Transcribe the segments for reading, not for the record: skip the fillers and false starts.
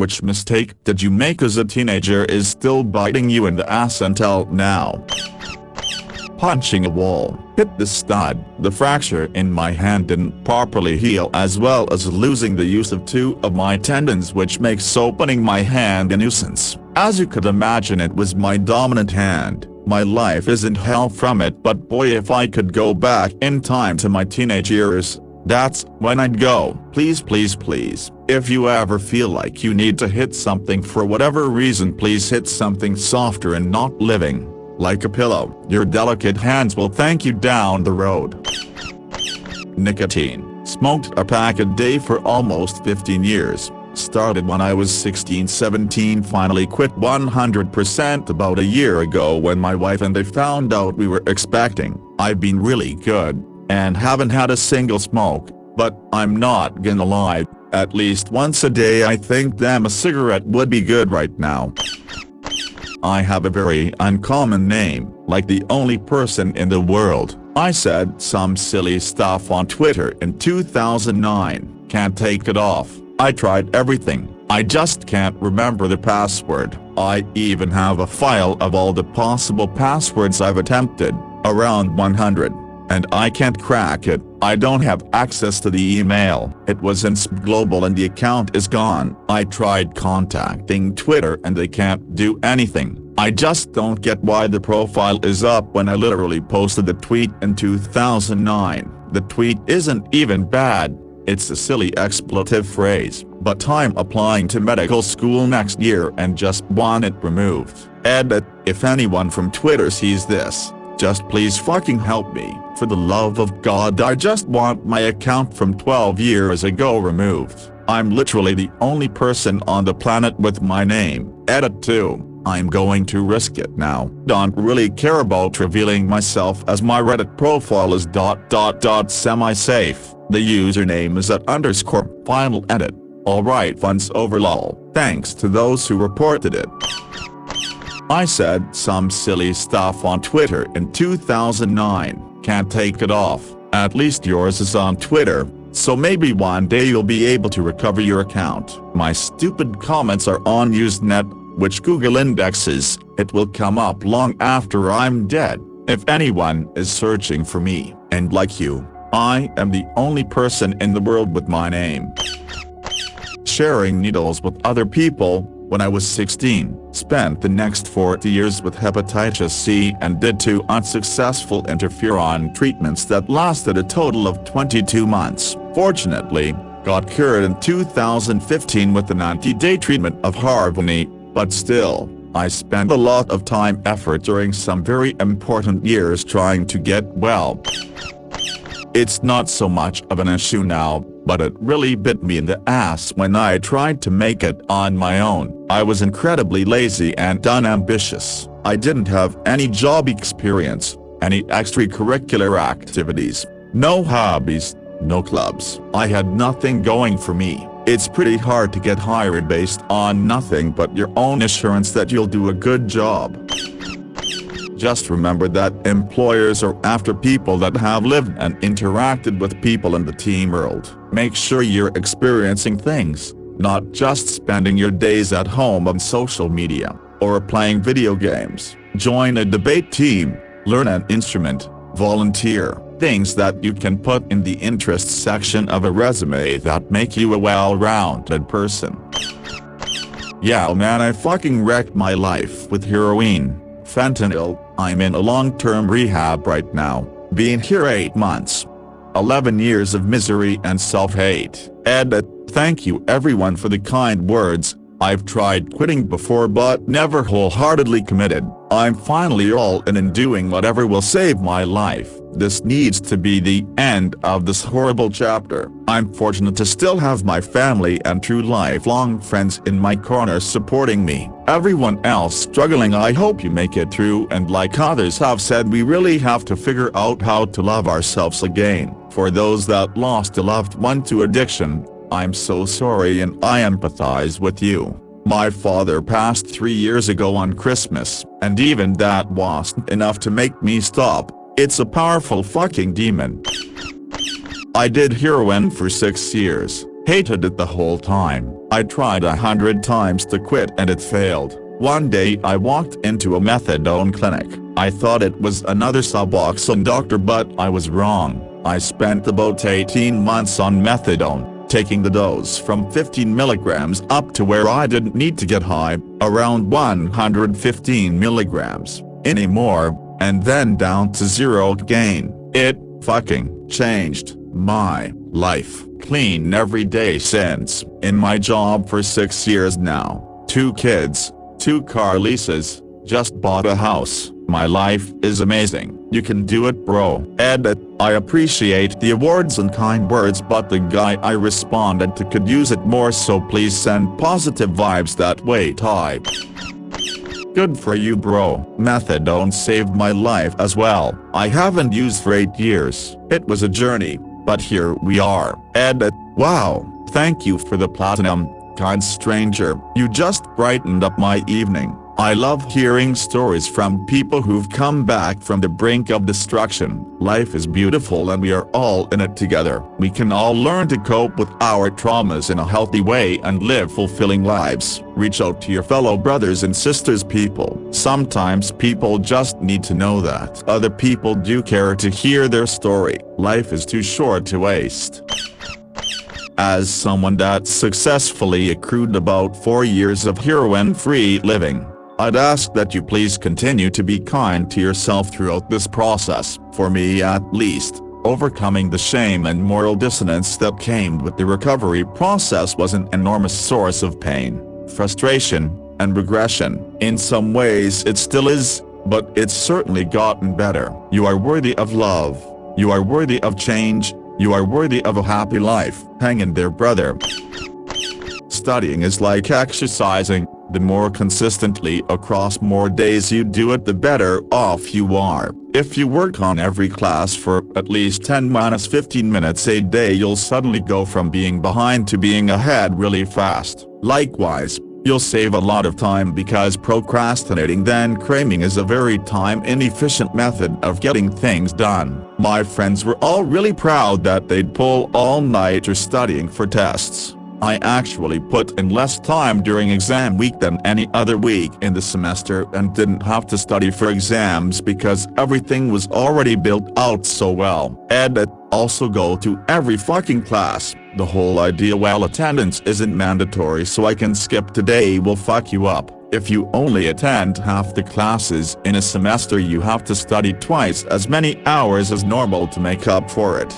Which mistake did you make as a teenager is still biting you in the ass until now? Punching a wall, hit the stud. The fracture in my hand didn't properly heal, as well as losing the use of 2 of my tendons, which makes opening my hand a nuisance. As you could imagine, it was my dominant hand. My life isn't hell from it, but boy, if I could go back in time to my teenage years, that's when I'd go. Please, please, please, if you ever feel like you need to hit something for whatever reason, please hit something softer and not living. Like a pillow. Your delicate hands will thank you down the road. Nicotine. Smoked a pack a day for almost 15 years. Started when I was 16-17, finally quit 100% about a year ago when my wife and I found out we were expecting. I've been really good, and haven't had a single smoke, but I'm not gonna lie, at least once a day I think damn a cigarette would be good right now. I have a very uncommon name, like the only person in the world. I said some silly stuff on Twitter in 2009, can't take it off. I tried everything, I just can't remember the password. I even have a file of all the possible passwords I've attempted, around 100. And I can't crack it. I don't have access to the email. It was in Global and the account is gone. I tried contacting Twitter and they can't do anything. I just don't get why the profile is up when I literally posted the tweet in 2009. The tweet isn't even bad. It's a silly expletive phrase, but I'm applying to medical school next year and just want it removed. Edit, if anyone from Twitter sees this, just please fucking help me. For the love of God, I just want my account from 12 years ago removed. I'm literally the only person on the planet with my name. Edit 2. I'm going to risk it now. Don't really care about revealing myself as my Reddit profile is ... semi-safe. The username is @ final edit. Alright, fun's over lol. Thanks to those who reported it. I said some silly stuff on Twitter in 2009, can't take it off. At least yours is on Twitter, so maybe one day you'll be able to recover your account. My stupid comments are on Usenet, which Google indexes. It will come up long after I'm dead. If anyone is searching for me, and like you, I am the only person in the world with my name. Sharing needles with other people. When I was 16, spent the next 40 years with hepatitis C and did 2 unsuccessful interferon treatments that lasted a total of 22 months. Fortunately, got cured in 2015 with an anti-day treatment of Harvoni, but still, I spent a lot of time effort during some very important years trying to get well. It's not so much of an issue now, but it really bit me in the ass when I tried to make it on my own. I was incredibly lazy and unambitious. I didn't have any job experience, any extracurricular activities, no hobbies, no clubs. I had nothing going for me. It's pretty hard to get hired based on nothing but your own assurance that you'll do a good job. Just remember that employers are after people that have lived and interacted with people in the team world. Make sure you're experiencing things, not just spending your days at home on social media, or playing video games. Join a debate team, learn an instrument, volunteer, things that you can put in the interests section of a resume that make you a well-rounded person. Yeah man, I fucking wrecked my life with heroin. Fentanyl. I'm in a long-term rehab right now, been here 8 months. 11 years of misery and self-hate. Edit, thank you everyone for the kind words. I've tried quitting before but never wholeheartedly committed. I'm finally all in and doing whatever will save my life. This needs to be the end of this horrible chapter. I'm fortunate to still have my family and true lifelong friends in my corner supporting me. Everyone else struggling, I hope you make it through, and like others have said, we really have to figure out how to love ourselves again. For those that lost a loved one to addiction, I'm so sorry and I empathize with you. My father passed 3 years ago on Christmas, and even that wasn't enough to make me stop. It's a powerful fucking demon. I did heroin for 6 years, Hated it the whole time. I tried 100 times to quit and it failed. One day I walked into a methadone clinic. I thought it was another Suboxone doctor, but I was wrong. I spent about 18 months on methadone, taking the dose from 15 milligrams up to where I didn't need to get high, around 115 milligrams anymore, and then down to zero again. It fucking changed my life. Clean every day since. In my job for 6 years now. 2 kids, 2 car leases, just bought a house. My life is amazing. You can do it, bro. Edit. I appreciate the awards and kind words, but the guy I responded to could use it more, so please send positive vibes that way. Type. Good for you, bro. Methadone saved my life as well. I haven't used for 8 years. It was a journey, but here we are. Edit. Wow, thank you for the platinum, kind stranger. You just brightened up my evening. I love hearing stories from people who've come back from the brink of destruction. Life is beautiful and we are all in it together. We can all learn to cope with our traumas in a healthy way and live fulfilling lives. Reach out to your fellow brothers and sisters, people. Sometimes people just need to know that other people do care to hear their story. Life is too short to waste. As someone that successfully accrued about 4 years of heroin-free living, I'd ask that you please continue to be kind to yourself throughout this process. For me at least, overcoming the shame and moral dissonance that came with the recovery process was an enormous source of pain, frustration, and regression. In some ways it still is, but it's certainly gotten better. You are worthy of love. You are worthy of change. You are worthy of a happy life. Hang in there, brother. Studying is like exercising. The more consistently across more days you do it, the better off you are. If you work on every class for at least 10-15 minutes a day, you'll suddenly go from being behind to being ahead really fast. Likewise, you'll save a lot of time because procrastinating then cramming is a very time-inefficient method of getting things done. My friends were all really proud that they'd pull all-nighter studying for tests. I actually put in less time during exam week than any other week in the semester and didn't have to study for exams because everything was already built out so well. Edit. Also go to every fucking class. The whole idea while attendance isn't mandatory so I can skip today will fuck you up. If you only attend half the classes in a semester, you have to study twice as many hours as normal to make up for it.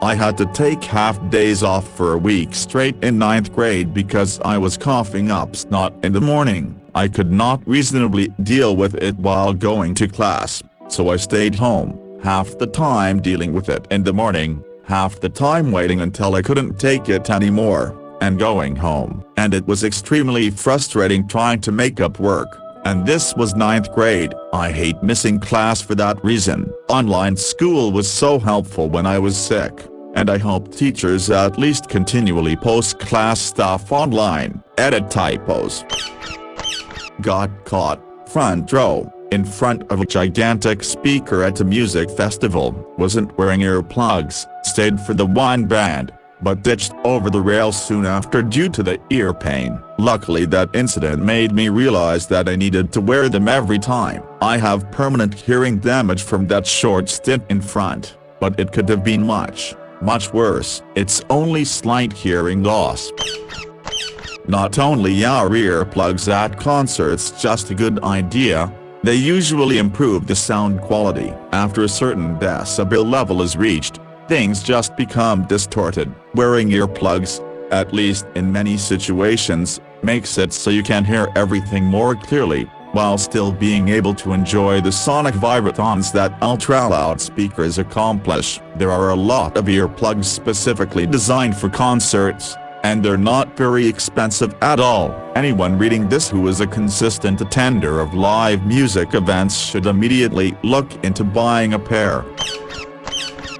I had to take half days off for a week straight in 9th grade because I was coughing up snot in the morning. I could not reasonably deal with it while going to class, so I stayed home, half the time dealing with it in the morning, half the time waiting until I couldn't take it anymore, and going home. And it was extremely frustrating trying to make up work. And this was 9th grade. I hate missing class for that reason. Online school was so helpful when I was sick, and I hope teachers at least continually post class stuff online. Edit typos. Got caught, front row, in front of a gigantic speaker at a music festival, wasn't wearing earplugs, stayed for the one band, but ditched over the rail soon after due to the ear pain. Luckily that incident made me realize that I needed to wear them every time. I have permanent hearing damage from that short stint in front, but it could have been much worse. It's only slight hearing loss. Not only are earplugs at concerts just a good idea, they usually improve the sound quality. After a certain decibel level is reached, things just become distorted. Wearing earplugs, at least in many situations, makes it so you can hear everything more clearly, while still being able to enjoy the sonic vibratones that ultra-loud speakers accomplish. There are a lot of earplugs specifically designed for concerts, and they're not very expensive at all. Anyone reading this who is a consistent attender of live music events should immediately look into buying a pair.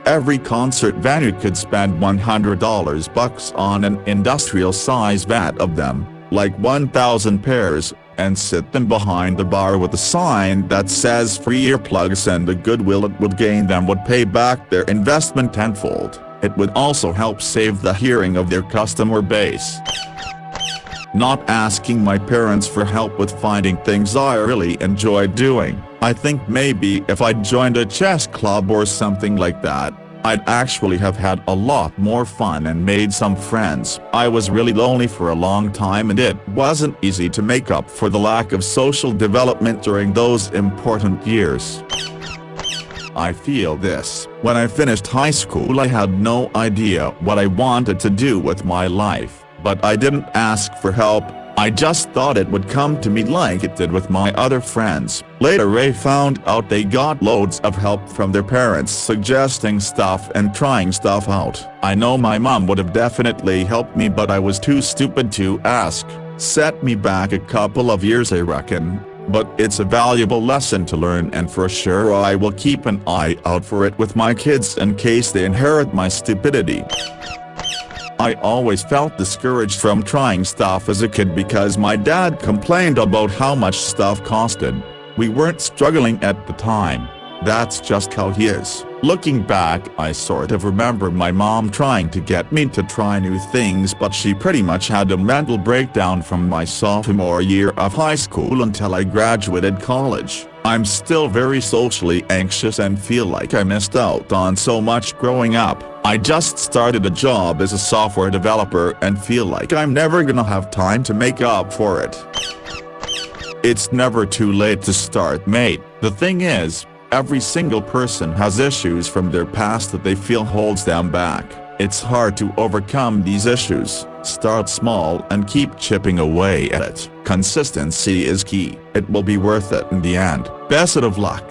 Every concert venue could spend $100 on an industrial-size vat of them, like 1,000 pairs, and sit them behind the bar with a sign that says free earplugs, and the goodwill it would gain them would pay back their investment tenfold. It would also help save the hearing of their customer base. Not asking my parents for help with finding things I really enjoyed doing. I think maybe if I'd joined a chess club or something like that, I'd actually have had a lot more fun and made some friends. I was really lonely for a long time and it wasn't easy to make up for the lack of social development during those important years. I feel this. When I finished high school I had no idea what I wanted to do with my life, but I didn't ask for help. I just thought it would come to me like it did with my other friends. Later I found out they got loads of help from their parents suggesting stuff and trying stuff out. I know my mom would have definitely helped me but I was too stupid to ask. Set me back a couple of years I reckon. But it's a valuable lesson to learn and for sure I will keep an eye out for it with my kids in case they inherit my stupidity. I always felt discouraged from trying stuff as a kid because my dad complained about how much stuff costed. We weren't struggling at the time. That's just how he is. Looking back, I sort of remember my mom trying to get me to try new things but she pretty much had a mental breakdown from my sophomore year of high school until I graduated college. I'm still very socially anxious and feel like I missed out on so much growing up. I just started a job as a software developer and feel like I'm never gonna have time to make up for it. It's never too late to start, mate. The thing is, every single person has issues from their past that they feel holds them back. It's hard to overcome these issues. Start small and keep chipping away at it. Consistency is key. It will be worth it in the end. Best of luck.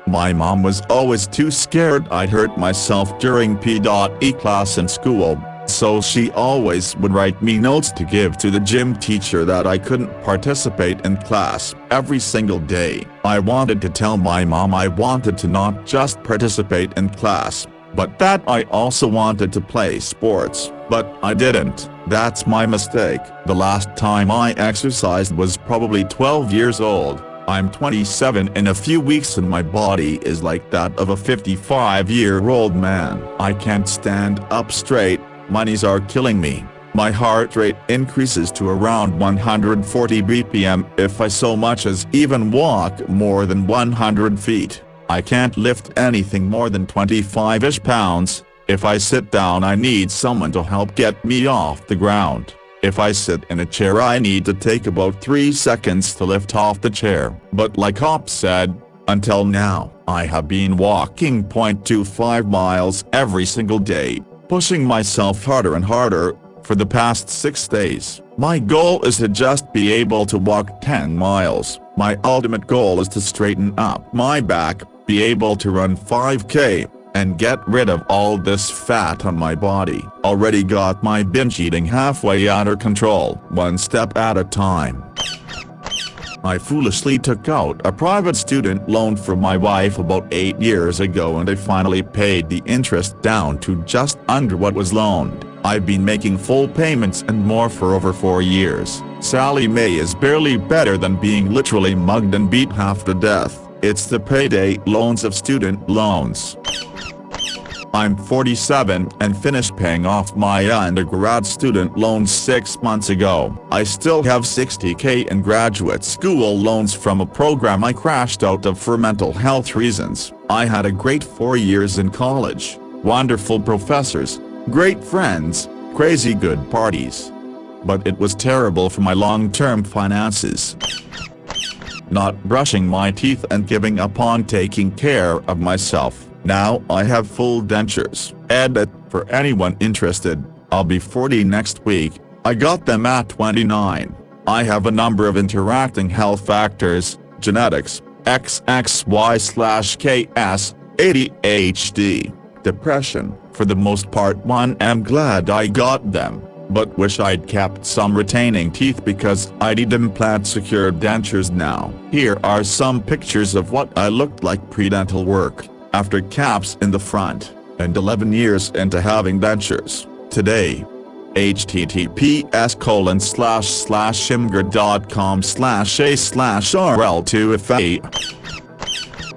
My mom was always too scared I'd hurt myself during PE class in school, so she always would write me notes to give to the gym teacher that I couldn't participate in class. Every single day, I wanted to tell my mom I wanted to not just participate in class, but that I also wanted to play sports, but I didn't. That's my mistake. The last time I exercised was probably 12 years old. I'm 27 in a few weeks and my body is like that of a 55-year-old man. I can't stand up straight, my knees are killing me. My heart rate increases to around 140 BPM if I so much as even walk more than 100 feet. I can't lift anything more than 25-ish pounds. If I sit down I need someone to help get me off the ground. If I sit in a chair I need to take about 3 seconds to lift off the chair. But like Hop said, until now, I have been walking 0.25 miles every single day, pushing myself harder and harder, for the past 6 days. My goal is to just be able to walk 10 miles. My ultimate goal is to straighten up my back, be able to run 5K, and get rid of all this fat on my body. Already got my binge eating halfway under control, one step at a time. I foolishly took out a private student loan from my wife about 8 years ago and I finally paid the interest down to just under what was loaned. I've been making full payments and more for over 4 years. Sally Mae is barely better than being literally mugged and beat half to death. It's the payday loans of student loans. I'm 47 and finished paying off my undergrad student loans 6 months ago. I still have $60K in graduate school loans from a program I crashed out of for mental health reasons. I had a great 4 years in college, wonderful professors, great friends, crazy good parties. But it was terrible for my long-term finances. Not brushing my teeth and giving up on taking care of myself. Now I have full dentures. Edit, for anyone interested, I'll be 40 next week. I got them at 29. I have a number of interacting health factors, genetics, XXY/KS, ADHD, depression, for the most part. I'm glad I got them, but wish I'd kept some retaining teeth because I'd implant secure dentures now. Here are some pictures of what I looked like pre-dental work, after caps in the front, and 11 years into having dentures. Today. https://imgur.com/a/rl2fa.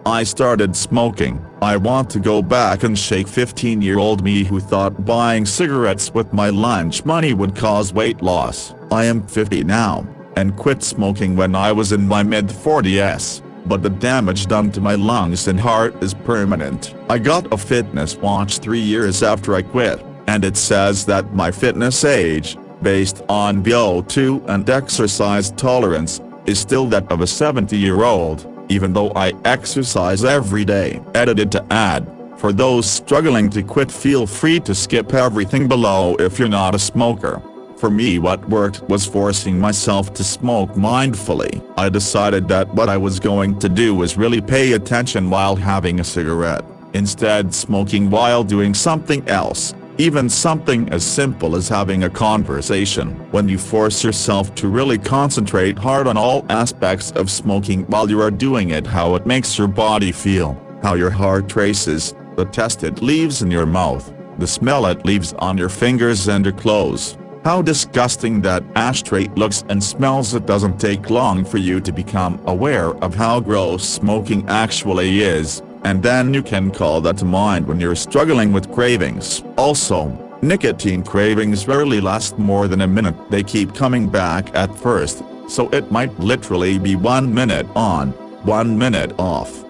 I started smoking I want to go back and shake 15-year-old me who thought buying cigarettes with my lunch money would cause weight loss. I am 50 now, and quit smoking when I was in my mid-40s, but the damage done to my lungs and heart is permanent. I got a fitness watch 3 years after I quit, and it says that my fitness age, based on VO2 and exercise tolerance, is still that of a 70-year-old. Even though I exercise every day. Edited to add, for those struggling to quit, feel free to skip everything below if you're not a smoker. For me, what worked was forcing myself to smoke mindfully. I decided that what I was going to do was really pay attention while having a cigarette, instead smoking while doing something else. Even something as simple as having a conversation. When you force yourself to really concentrate hard on all aspects of smoking while you are doing it, how it makes your body feel, how your heart races, the taste it leaves in your mouth, the smell it leaves on your fingers and your clothes, how disgusting that ashtray looks and smells. It doesn't take long for you to become aware of how gross smoking actually is. And then you can call that to mind when you're struggling with cravings. Also, nicotine cravings rarely last more than a minute. They keep coming back at first, so it might literally be 1 minute on, 1 minute off.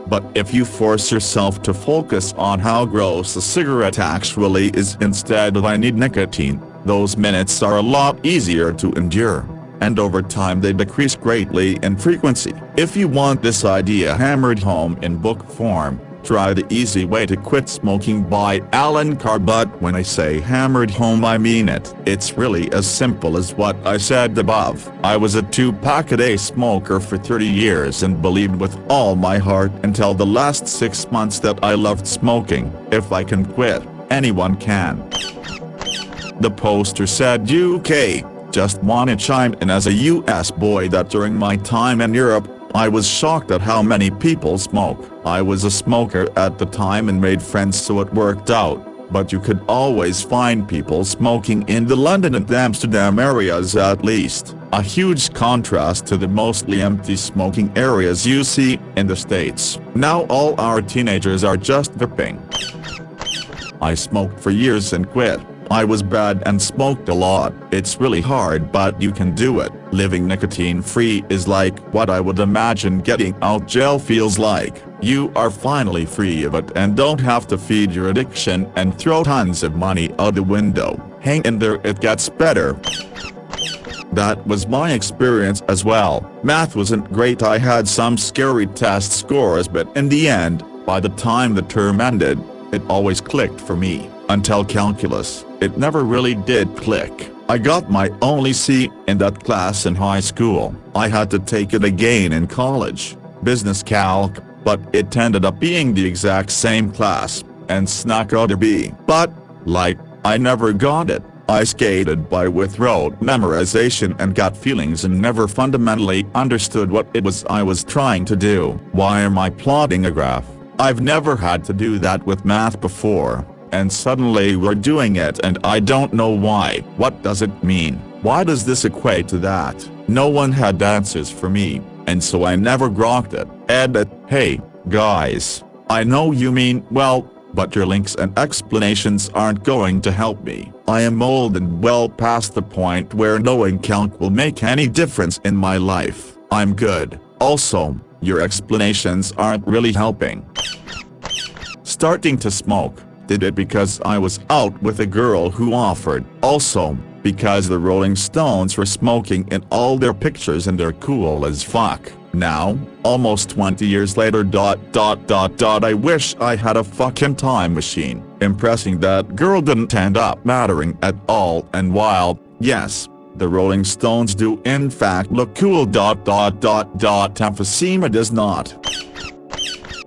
But if you force yourself to focus on how gross a cigarette actually is instead of "I need nicotine," those minutes are a lot easier to endure. And over time they decrease greatly in frequency. If you want this idea hammered home in book form, try The Easy Way to Quit Smoking by Alan Carr. But when I say hammered home, I mean it. It's really as simple as what I said above. I was a 2-pack-a-day smoker for 30 years and believed with all my heart until the last 6 months that I loved smoking. If I can quit, anyone can. The poster said UK. Just want to chime in as a US boy that during my time in Europe, I was shocked at how many people smoke. I was a smoker at the time and made friends, so it worked out, but you could always find people smoking in the London and Amsterdam areas at least. A huge contrast to the mostly empty smoking areas you see in the States. Now all our teenagers are just vaping. I smoked for years and quit. I was bad and smoked a lot. It's really hard, but you can do it. Living nicotine-free is like what I would imagine getting out jail feels like. You are finally free of it and don't have to feed your addiction and throw tons of money out the window. Hang in there, it gets better. That was my experience as well. Math wasn't great. I had some scary test scores, but in the end, by the time the term ended, it always clicked for me. Until calculus, it never really did click. I got my only C in that class in high school. I had to take it again in college, business calc, but it ended up being the exact same class, and snuck out a B. But, like, I never got it. I skated by with rote memorization and gut feelings and never fundamentally understood what it was I was trying to do. Why am I plotting a graph? I've never had to do that with math before. And suddenly we're doing it and I don't know why. What does it mean? Why does this equate to that? No one had answers for me, and so I never grokked it. Edit. Hey, guys. I know you mean well, but your links and explanations aren't going to help me. I am old and well past the point where knowing calc will make any difference in my life. I'm good. Also, your explanations aren't really helping. Starting to smoke. Did it because I was out with a girl who offered. Also, because the Rolling Stones were smoking in all their pictures and they're cool as fuck. Now, almost 20 years later. I wish I had a fucking time machine. Impressing that girl didn't end up mattering at all, and while, yes, the Rolling Stones do in fact look cool. Emphysema does not.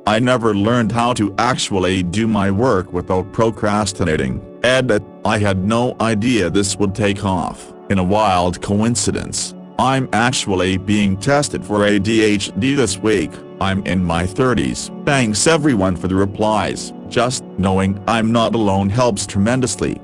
I never learned how to actually do my work without procrastinating. Edit. I had no idea this would take off. In a wild coincidence, I'm actually being tested for ADHD this week. I'm in my 30s. Thanks everyone for the replies. Just knowing I'm not alone helps tremendously.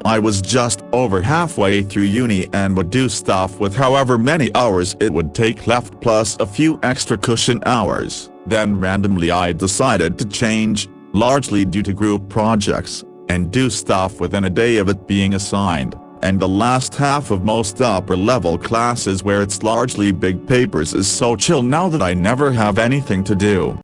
I was just over halfway through uni and would do stuff with however many hours it would take left plus a few extra cushion hours. Then randomly I decided to change, largely due to group projects, and do stuff within a day of it being assigned, and the last half of most upper-level classes where it's largely big papers is so chill now that I never have anything to do.